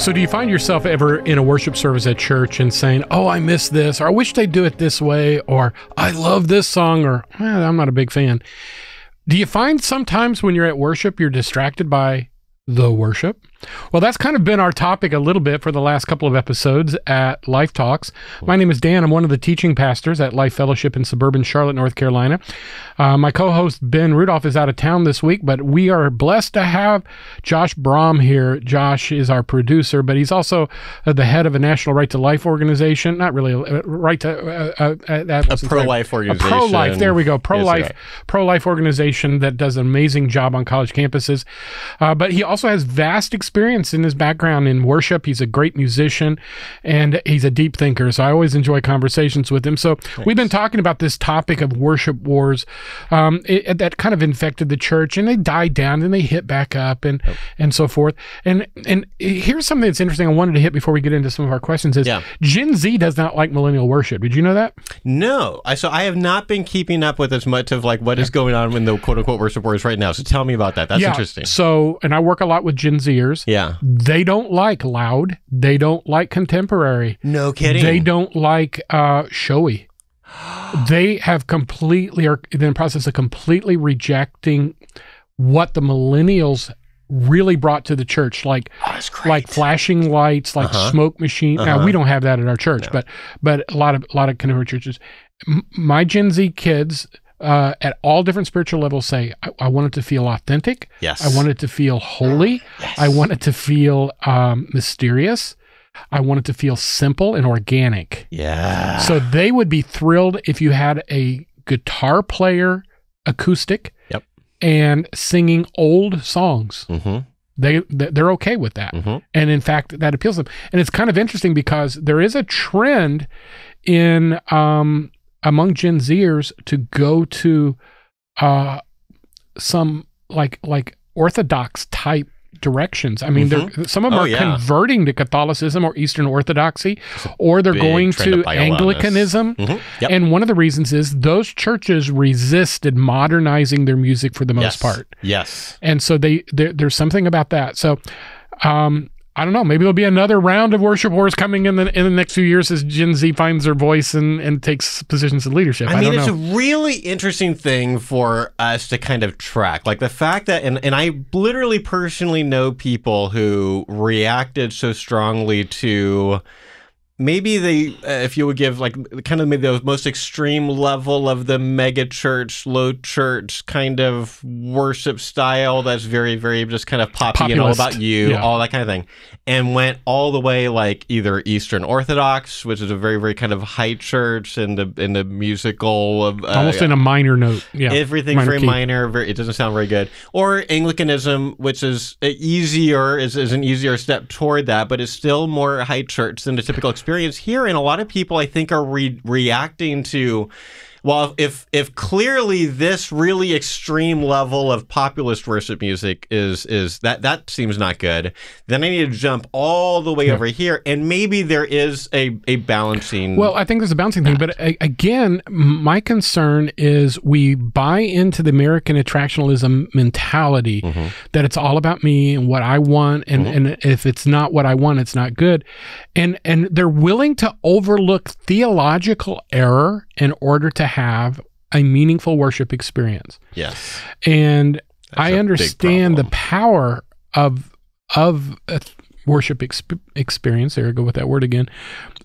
So do you find yourself ever in a worship service at church and saying, oh, I miss this, or I wish they'd do it this way, or I love this song, or I'm not a big fan? Do you find sometimes when you're at worship, you're distracted by the worship? Well, that's kind of been our topic a little bit for the last couple of episodes at Life Talks. My name is Dan. I'm one of the teaching pastors at Life Fellowship in suburban Charlotte, North Carolina. My co-host Ben Rudolph is out of town this week, but we are blessed to have Josh Brahm here. Josh is our producer, but he's also the head of a National Right to Life organization. Not really a right to a pro-life organization. A pro-life. There we go. Pro-life organization that does an amazing job on college campuses. But he also has vast experience in his background in worship. He's a great musician and he's a deep thinker. So I always enjoy conversations with him. So we've been talking about this topic of worship wars that kind of infected the church, and they died down and they hit back up and so forth. And here's something that's interesting I wanted to hit before we get into some of our questions is Gen Z does not like millennial worship. Did you know that? No. So I have not been keeping up with as much of like what is going on in the quote unquote worship wars right now. So tell me about that. That's interesting. So, and I work a lot with Gen Zers. Yeah. They don't like loud. They don't like contemporary. No kidding. They don't like showy. They have completely are in the process of completely rejecting what the millennials really brought to the church, like flashing lights, like smoke machine. Now we don't have that at our church, but a lot of contemporary churches. My Gen Z kids at all different spiritual levels say, I want it to feel authentic. Yes. I want it to feel holy. Yes. I want it to feel mysterious. I want it to feel simple and organic. Yeah. So they would be thrilled if you had a guitar player acoustic and singing old songs. They're okay with that. And in fact, that appeals to them. And it's kind of interesting because there is a trend in among Gen Zers to go to some like Orthodox type directions. I mean, some of them are converting to Catholicism or Eastern Orthodoxy, or they're going to Anglicanism. And one of the reasons is those churches resisted modernizing their music for the most part. Yes. And so there's something about that. So I don't know. Maybe there'll be another round of worship wars coming in the next few years as Gen Z finds their voice and takes positions of leadership. I mean, it's a really interesting thing for us to kind of track. Like the fact that, and I literally personally know people who reacted so strongly to maybe if you would give like kind of maybe the most extreme level of the mega church, low church kind of worship style that's very, very just kind of poppy and all about you, all that kind of thing, and went all the way like either Eastern Orthodox, which is a very, very kind of high church and the musical of almost in a minor note. Yeah, everything's very minor. It doesn't sound very good. Or Anglicanism, which is an easier step toward that, but it's still more high church than the typical experience here. And a lot of people, I think, are reacting to, well, if clearly this really extreme level of populist worship music is that seems not good, then I need to jump all the way over here, and maybe there is a balancing. Well, I think there's a balancing thing, but again, my concern is we buy into the American attractionalism mentality that it's all about me and what I want, and if it's not what I want, it's not good, and they're willing to overlook theological error in order to have a meaningful worship experience. Yes. And I understand the power of a worship experience. There I go with that word again.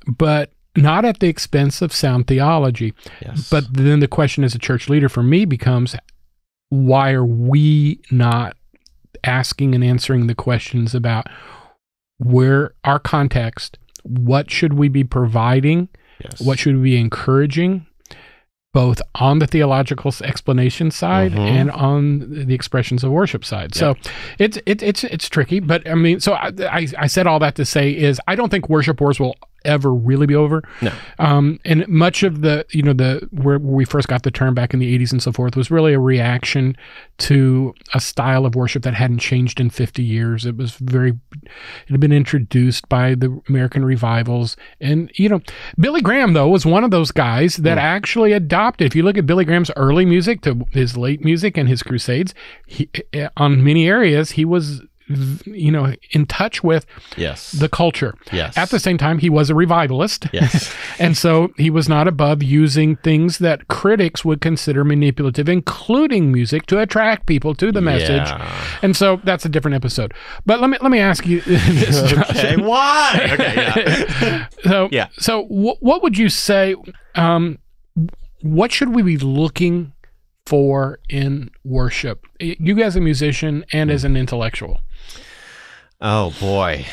But not at the expense of sound theology. Yes. But then the question as a church leader for me becomes, why are we not asking and answering the questions about where our context, what should we be providing? Yes. What should we be encouraging? Both on the theological explanation side and on the expressions of worship side. So it's tricky, but I mean, so I said all that to say is I don't think worship wars will ever really be over. No. And much of the where we first got the term back in the 80s and so forth was really a reaction to a style of worship that hadn't changed in 50 years. It had been introduced by the American revivals. And, Billy Graham, though, was one of those guys that actually adopted. If you look at Billy Graham's early music to his late music and his crusades, on many areas, he was in touch with the culture. Yes. At the same time, he was a revivalist. Yes. And so he was not above using things that critics would consider manipulative, including music, to attract people to the message. Yeah. And so that's a different episode. But let me ask you this. Okay, why? Okay, yeah. So what would you say, what should we be looking for in worship? You as a musician and as an intellectual. Oh boy.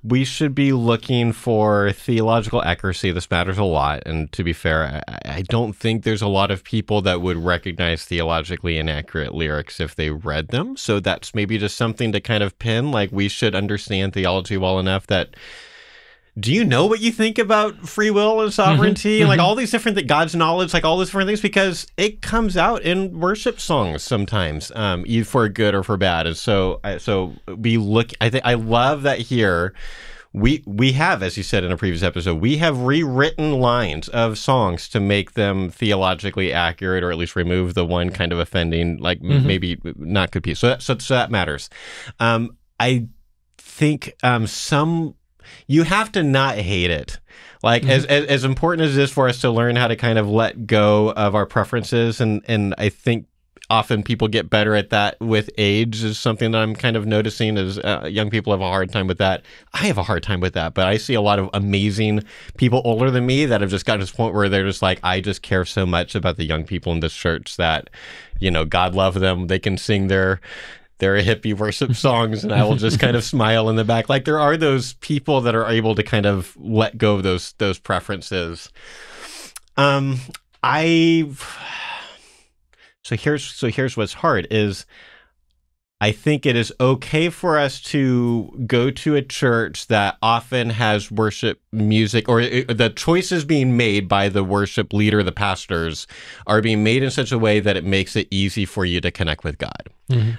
We should be looking for theological accuracy. This matters a lot. And to be fair, I don't think there's a lot of people that would recognize theologically inaccurate lyrics if they read them. So that's maybe just something to kind of pin. Like, we should understand theology well enough that, do you know what you think about free will and sovereignty and like all these different God's knowledge, like all these different things, because it comes out in worship songs sometimes, either for good or for bad. And so we look. I love that here. We have, as you said in a previous episode, we have rewritten lines of songs to make them theologically accurate, or at least remove the one kind of offending, like maybe not good piece. So that matters. I think you have to not hate it. Like, as important as it is for us to learn how to kind of let go of our preferences, and I think often people get better at that with age, is something that I'm kind of noticing as young people have a hard time with that. I have a hard time with that, but I see a lot of amazing people older than me that have just gotten to this point where they're just like, I just care so much about the young people in this church that, God love them. They can sing their hippie worship songs, and I will just kind of smile in the back. Like, there are those people that are able to kind of let go of those preferences. So here's what's hard is, I think it is okay for us to go to a church that often has worship music, or the choices being made by the worship leader, the pastors, are being made in such a way that it makes it easy for you to connect with God.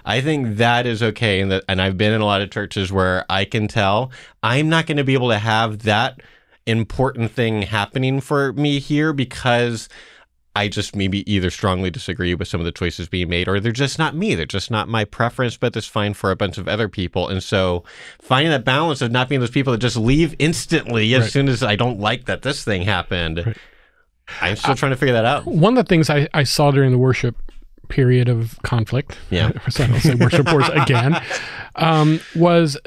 I think that is okay. And I've been in a lot of churches where I can tell I'm not going to be able to have that important thing happening for me here, because I just maybe either strongly disagree with some of the choices being made, or they're just not me. They're just not my preference, but that's fine for a bunch of other people. And so finding that balance of not being those people that just leave instantly as soon as I don't like that this thing happened. I'm still trying to figure that out. One of the things I saw during the worship period of conflict, so I don't say worship wars again, was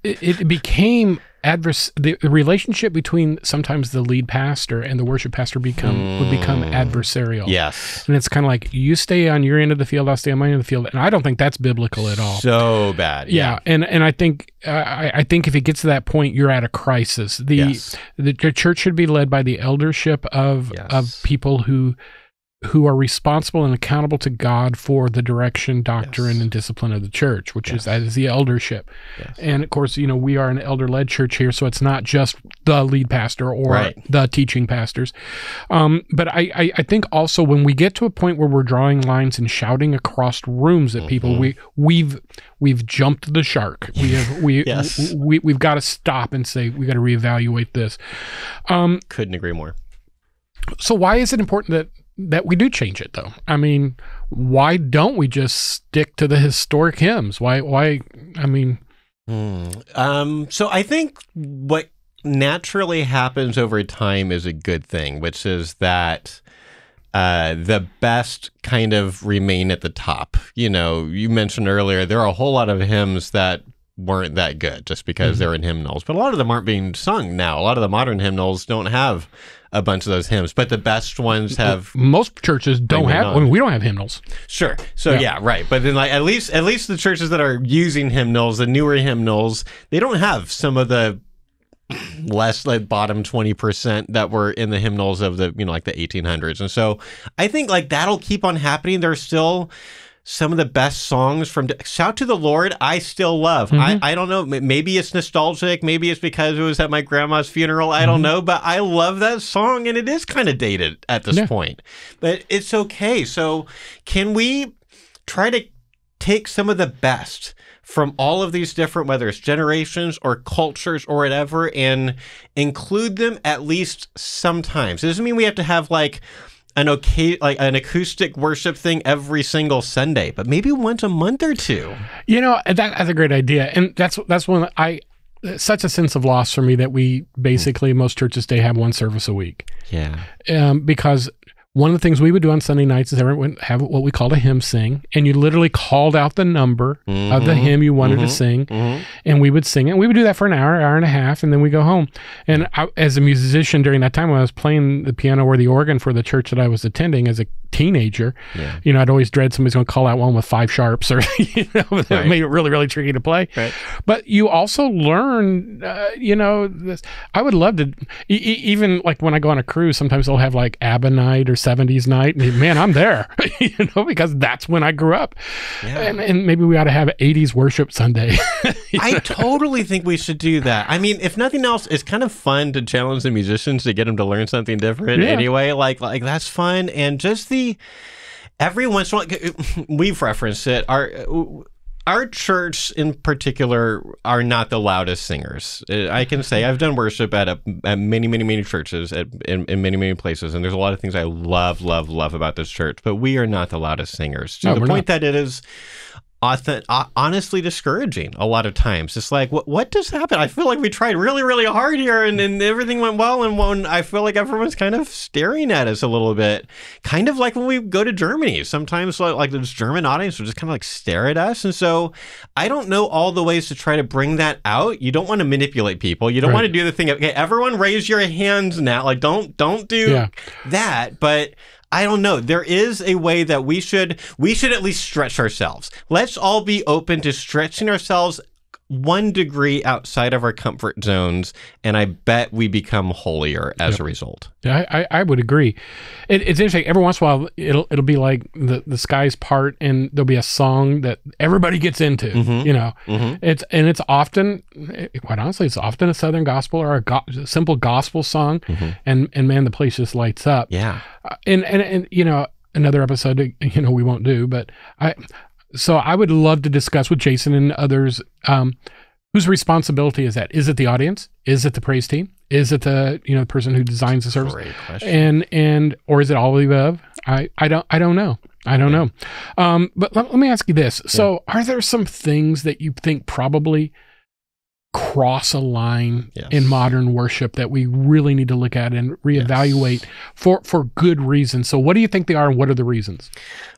it became the relationship between sometimes the lead pastor and the worship pastor would become adversarial. Yes. And it's kind of like, you stay on your end of the field, I'll stay on my end of the field. And I don't think that's biblical at all. So bad. Yeah. And I think if it gets to that point, you're at a crisis. The church should be led by the eldership of people who are responsible and accountable to God for the direction, doctrine, and discipline of the church, which is the eldership. And of course, we are an elder-led church here, so it's not just the lead pastor or the teaching pastors. But I think also when we get to a point where we're drawing lines and shouting across rooms at people, we've jumped the shark. We've got to stop and say, we got to reevaluate this. Couldn't agree more. So why is it important that we do change it, though? I mean, why don't we just stick to the historic hymns? Why? I mean, so I think what naturally happens over time is a good thing, which is that the best kind of remain at the top. You mentioned earlier there are a whole lot of hymns that weren't that good just because they're in hymnals, but a lot of them aren't being sung now. A lot of the modern hymnals don't have a bunch of those hymns, but the best ones have. Most churches don't have. I mean, we don't have hymnals. Sure. So right. But then, like, at least the churches that are using hymnals, the newer hymnals, they don't have some of the less, like, bottom 20% that were in the hymnals of the like the 1800s. And so I think like that'll keep on happening. There's still some of the best songs from Shout to the Lord, I still love. I don't know. Maybe it's nostalgic. Maybe it's because it was at my grandma's funeral. I don't know. But I love that song, and it is kind of dated at this point. But it's okay. So can we try to take some of the best from all of these different, whether it's generations or cultures or whatever, and include them at least sometimes? It doesn't mean we have to have like an acoustic worship thing every single Sunday, but maybe once a month or two. That's a great idea. And that's one such a sense of loss for me that we basically, most churches today have one service a week. Yeah. Because one of the things we would do on Sunday nights is everyone would have what we called a hymn sing, and you literally called out the number of the hymn you wanted to sing, and we would sing it. And we would do that for an hour and a half, and then we go home. And as a musician during that time, when I was playing the piano or the organ for the church that I was attending as a teenager, I'd always dread somebody's going to call out one with 5 sharps, or that made it really, really tricky to play. Right. But you also learn, this. I would love to, even like when I go on a cruise, sometimes they'll have like ABBA night or 70s night, and man, I'm there, because that's when I grew up. Yeah. And maybe we ought to have an 80s worship Sunday. I totally think we should do that. I mean, if nothing else, it's kind of fun to challenge the musicians to get them to learn something different anyway. Like that's fun. And just every once in a while, we've referenced it. Our church in particular are not the loudest singers. I can say I've done worship at many, many, many churches in many, many places, and there's a lot of things I love, love, love about this church, but we are not the loudest singers, to the point that it is honestly discouraging a lot of times. It's like, what just happened? I feel like we tried really, really hard here, and everything went well, and when I feel like everyone's kind of staring at us a little bit, kind of like when we go to Germany. Sometimes like this German audience will just kind of like stare at us, and so I don't know all the ways to try to bring that out. You don't want to manipulate people. You don't want to do the thing of, okay, everyone raise your hands now. Like don't do that, but I don't know. There is a way that we should at least stretch ourselves. Let's all be open to stretching ourselves 1 degree outside of our comfort zones, and I bet we become holier as a result. Yeah, I would agree. It's interesting. Every once in a while, it'll be like the skies part, and there'll be a song that everybody gets into. It's often, quite honestly, it's often a Southern gospel or a simple gospel song, and man, the place just lights up. Yeah, and another episode, we won't do, but So I would love to discuss with Jason and others, whose responsibility is that? Is it the audience? Is it the praise team? Is it the person who designs the service? Great question. And or is it all of the above? I don't know. I don't know. But let me ask you this. So are there some things that you think probably cross a line in modern worship that we really need to look at and reevaluate for good reasons? So what do you think they are, and what are the reasons?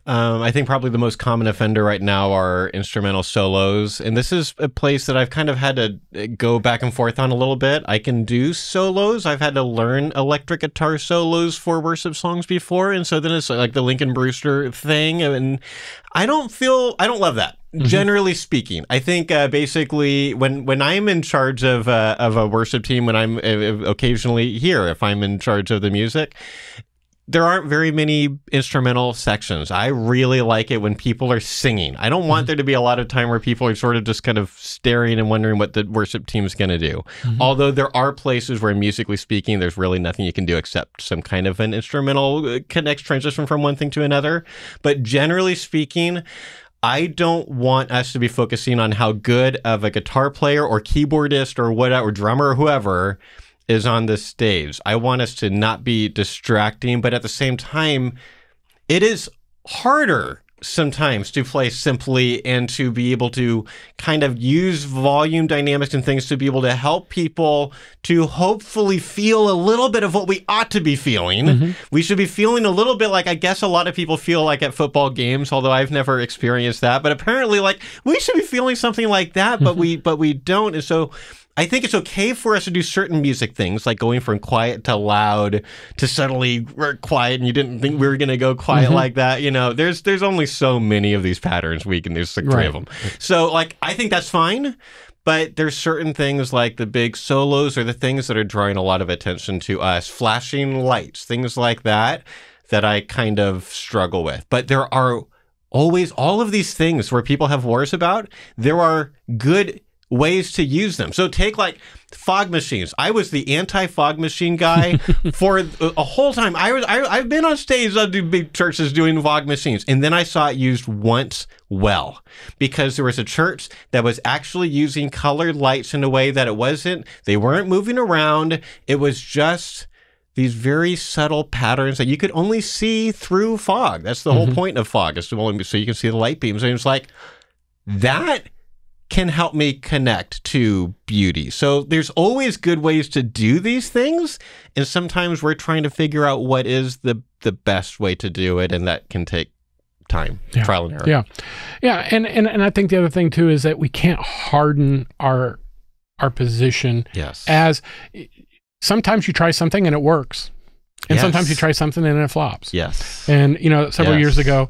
I think probably the most common offender right now are instrumental solos. And this is a place that I've kind of had to go back and forth on a little bit. I can do solos. I've had to learn electric guitar solos for worship songs before. And so then it's like the Lincoln Brewster thing. And I don't love that. Generally speaking, I think basically when I'm in charge of a worship team, when I'm occasionally here, if I'm in charge of the music, there aren't very many instrumental sections. I really like it when people are singing. I don't want there to be a lot of time where people are sort of just kind of staring and wondering what the worship team is going to do. Although there are places where, musically speaking, there's really nothing you can do except some kind of an instrumental transition from one thing to another. But generally speaking, I don't want us to be focusing on how good of a guitar player or keyboardist or whatever, or drummer or whoever is on the stage. I want us to not be distracting, but at the same time, it is harder sometimes to play simply and to be able to kind of use volume dynamics and things to be able to help people to hopefully feel a little bit of what we ought to be feeling. We should be feeling a little bit like, I guess a lot of people feel like at football games, although I've never experienced that, but apparently like we should be feeling something like that, but we don't. And so I think it's okay for us to do certain music things, like going from quiet to loud to suddenly quiet, and you didn't think we were going to go quiet like that. There's only so many of these patterns we can. There's like 3 of them. So like, I think that's fine. But there's certain things like the big solos or the things that are drawing a lot of attention to us, flashing lights, things like that I kind of struggle with. But there are always all of these things where people have wars about. There are good ways to use them. So take like fog machines. I was the anti-fog machine guy for a whole time. I've been on stage at big churches doing fog machines, and then I saw it used once well, because there was a church that was actually using colored lights in a way that they weren't moving around. It was just these very subtle patterns that you could only see through fog. That's the whole point of fog, is to only so you can see the light beams. And it's like, that can help me connect to beauty. So there's always good ways to do these things, and sometimes we're trying to figure out what is the best way to do it, and that can take time, trial and error. Yeah. And I think the other thing too is that we can't harden our position. Yes. As sometimes you try something and it works. And sometimes you try something and it flops. Yes. And, you know, several years ago,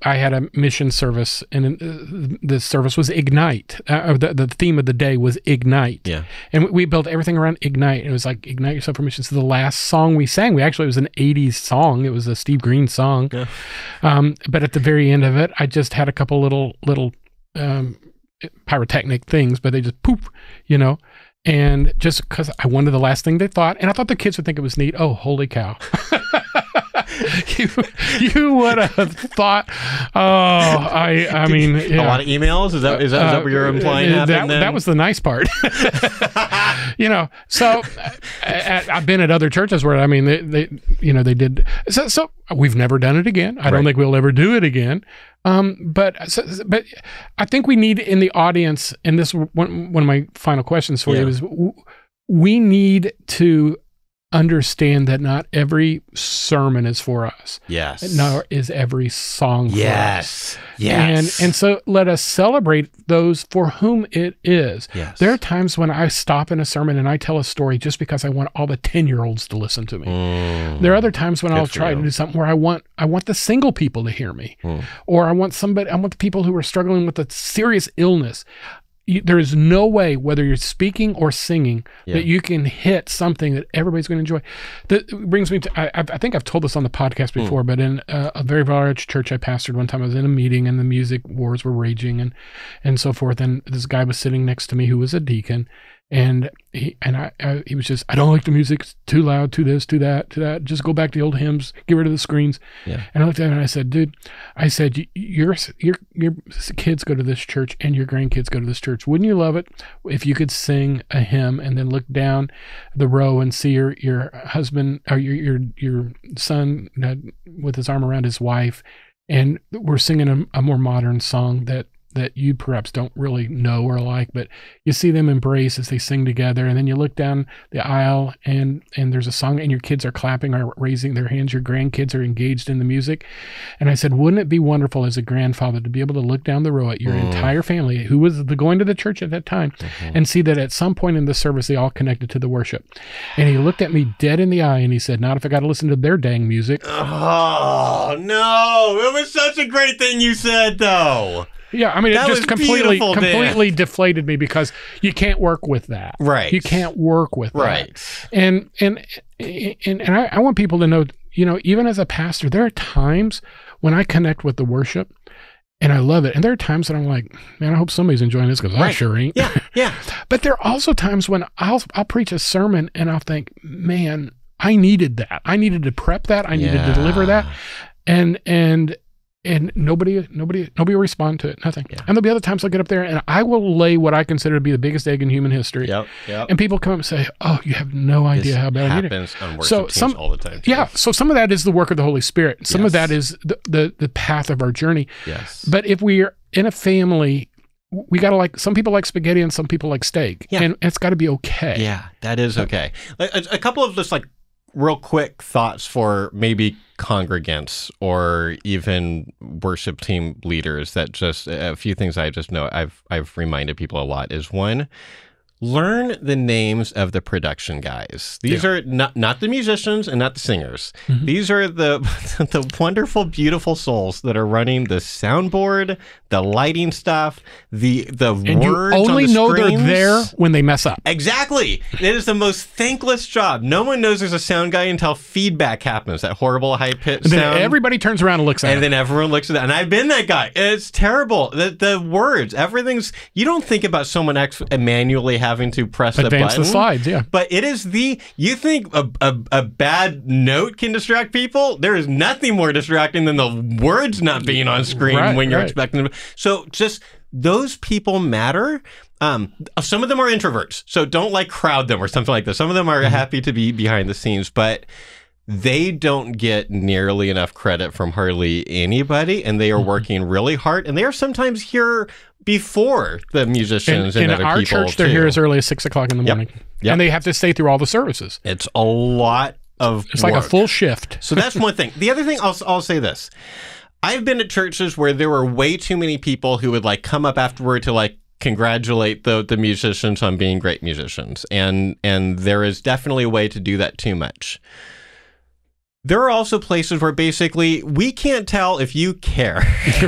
I had a mission service, and the service was Ignite. The theme of the day was Ignite. Yeah. And we built everything around Ignite. It was like, Ignite yourself for mission. So the last song we sang, it was an 80s song. It was a Steve Green song. Yeah. But at the very end of it, I just had a couple little pyrotechnic things, but they just poof, you know. And just because I wanted the last thing they thought, and I thought the kids would think it was neat. Oh, holy cow. you would have thought, I mean, a lot of emails. Is that what you're implying? That was the nice part. You know, so I've been at other churches where, I mean, they did. So we've never done it again. I don't think we'll ever do it again. But I think we need in the audience, and this one of my final questions for you is, we need to understand that not every sermon is for us. Yes. Nor is every song for us. Yes. And so let us celebrate those for whom it is. Yes. There are times when I stop in a sermon and I tell a story just because I want all the 10-year-olds to listen to me. There are other times when I'll try to do something where I want the single people to hear me. Or I want the people who are struggling with a serious illness. There is no way, whether you're speaking or singing, that you can hit something that everybody's going to enjoy. That brings me to, I think I've told this on the podcast before, but in a very large church I pastored one time, I was in a meeting and the music wars were raging and so forth. And this guy was sitting next to me who was a deacon. And he was just, I don't like the music. It's too loud, too this, too that. Just go back to the old hymns. Get rid of the screens. Yeah. And I looked at him and I said, dude, your kids go to this church and your grandkids go to this church. Wouldn't you love it if you could sing a hymn and then look down the row and see your husband or your son with his arm around his wife, and we're singing a more modern song that you perhaps don't really know or like, but you see them embrace as they sing together, and then you look down the aisle and there's a song and your kids are clapping or raising their hands, your grandkids are engaged in the music. And I said, wouldn't it be wonderful as a grandfather to be able to look down the row at your entire family who was going to the church at that time and see that at some point in the service they all connected to the worship. And he looked at me dead in the eye and he said, not if I got to listen to their dang music. Oh, no. It was such a great thing you said, though. Yeah, I mean, it just completely deflated me, because you can't work with that. Right. You can't work with that. Right. And I want people to know, you know, even as a pastor, there are times when I connect with the worship and I love it. And there are times that I'm like, man, I hope somebody's enjoying this, because I sure ain't. Yeah. But there are also times when I'll preach a sermon and I'll think, man, I needed that. I needed to prep that. I needed to deliver that. And nobody will respond to it. Nothing. Yeah. And there'll be other times I'll get up there and I will lay what I consider to be the biggest egg in human history. Yep. And people come up and say, oh, you have no idea how bad I need it. This happens on worship teams all the time. Too. Yeah. So some of that is the work of the Holy Spirit. Some of that is the path of our journey. Yes. But if we're in a family, we got to like, some people like spaghetti and some people like steak. Yeah. And it's got to be okay. Yeah, that is okay. A couple of just like real quick thoughts for maybe congregants or even worship team leaders, that just a few things I just know I've reminded people a lot is, one, learn the names of the production guys. These are not the musicians and not the singers. These are the wonderful, beautiful souls that are running the soundboard, the lighting stuff, the and words. You only know they're there when they mess up. Exactly. It is the most thankless job. No one knows there's a sound guy until feedback happens. That horrible high pitched sound. Then everybody turns around and looks at it. And then everyone looks at that. And I've been that guy. It's terrible. The words, everything's. You don't think about someone manually having having to press advance the button. The slides, yeah. But it is you think a bad note can distract people? There is nothing more distracting than the words not being on screen when you're expecting them. So just those people matter. Some of them are introverts, so don't like crowd them or something like that. Some of them are happy to be behind the scenes, but they don't get nearly enough credit from hardly anybody, and they are working really hard, and they are sometimes here before the musicians and other people. In our church, they're here as early as 6 o'clock in the morning, and they have to stay through all the services. It's a lot of It's like a full shift. So that's one thing. The other thing, I'll say this. I've been at churches where there were way too many people who would like come up afterward to like congratulate the musicians on being great musicians. And there is definitely a way to do that too much. There are also places where basically we can't tell if you care.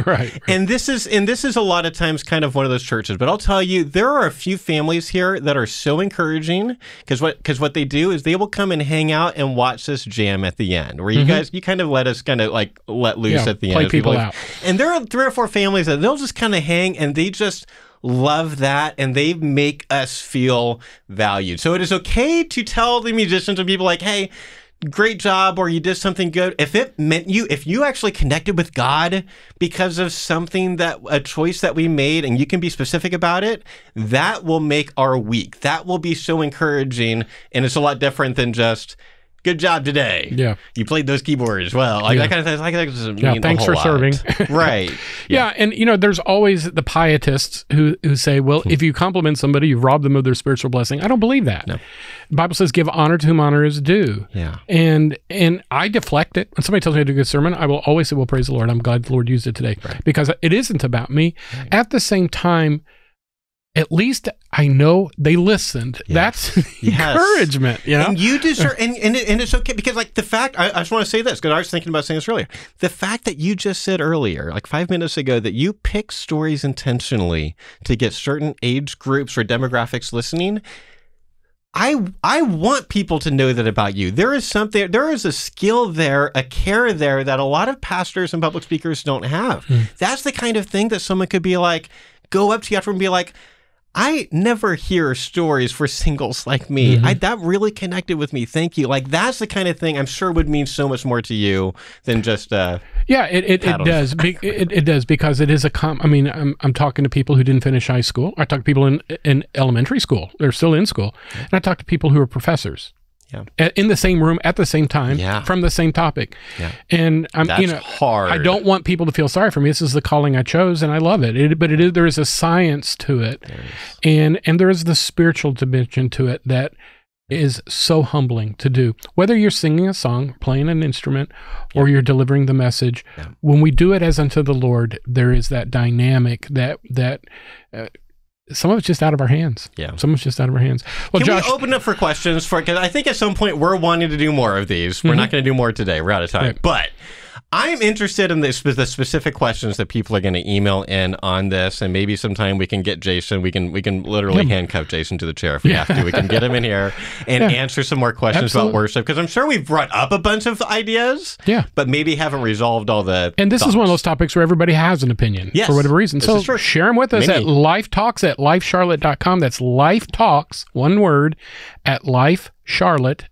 Right. And this is a lot of times kind of one of those churches. But I'll tell you, there are a few families here that are so encouraging because what they do is they will come and hang out and watch this jam at the end, where you kind of let us kind of like let loose at the end. Play people out. And there are 3 or 4 families that they'll just kind of hang and they just love that, and they make us feel valued. So it is okay to tell the musicians and people like, hey, great job, or you did something good. If it meant if you actually connected with God because of something a choice that we made, and you can be specific about it, that will make our week. That will be so encouraging, and it's a lot different than just, good job today. Yeah. You played those keyboards well. Like that kind of thing. Like, that doesn't mean thanks a whole for serving. Right. Yeah. And there's always the pietists who say, well, if you compliment somebody, you've robbed them of their spiritual blessing. I don't believe that. No. The Bible says, give honor to whom honor is due. Yeah. And I deflect it. When somebody tells me to do a good sermon, I will always say, well, praise the Lord. I'm glad the Lord used it today. Right. Because it isn't about me. Right. At the same time, at least I know they listened. Yes. That's encouragement, And you deserve, and it's okay, because like the fact, I just want to say this, because I was thinking about saying this earlier. The fact that you just said earlier, like 5 minutes ago, that you pick stories intentionally to get certain age groups or demographics listening, I want people to know that about you. There is a skill there, a care there that a lot of pastors and public speakers don't have. That's the kind of thing that someone could be like, go up to you after and be like, I never hear stories for singles like me. That really connected with me. Thank you. Like, that's the kind of thing I'm sure would mean so much more to you than just it does. It does, because it is I'm talking to people who didn't finish high school. I talk to people in elementary school. They're still in school. And I talk to people who are professors. Yeah. In the same room at the same time, from the same topic. Yeah. And that's hard. I don't want people to feel sorry for me. This is the calling I chose, and I love it. But there is a science to it, and there is the spiritual dimension to it that is so humbling to do. Whether you're singing a song, playing an instrument, or you're delivering the message, when we do it as unto the Lord, there is that dynamic that some of it's just out of our hands. Yeah. Some of it's just out of our hands. Well, Can Josh, we open up for questions? Because I think at some point we're wanting to do more of these. We're not going to do more today. We're out of time. Right. But I'm interested in the specific questions that people are going to email in on this, and maybe sometime we can get Jason. We can literally handcuff Jason to the chair if we have to. We can get him in here and answer some more questions about worship, because I'm sure we've brought up a bunch of ideas, but maybe haven't resolved all the And this thoughts. is one of those topics where everybody has an opinion for whatever reason. So share them with us at LifeTalks@LifeCharlotte.com. That's LifeTalks, one word, at LifeCharlotte.com.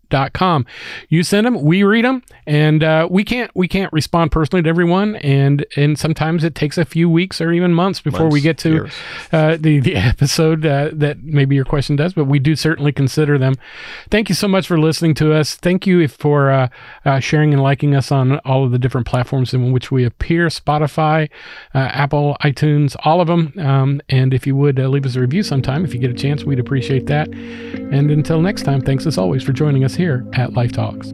You send them, we read them, and we can't respond personally to everyone, and sometimes it takes a few weeks or even months before we get to the episode that maybe your question does, but we do certainly consider them. Thank you so much for listening to us. Thank you for sharing and liking us on all of the different platforms in which we appear: Spotify, Apple, iTunes, all of them. And if you would leave us a review sometime, if you get a chance, we'd appreciate that. And until next time, thanks as always for joining us here at Life Talks.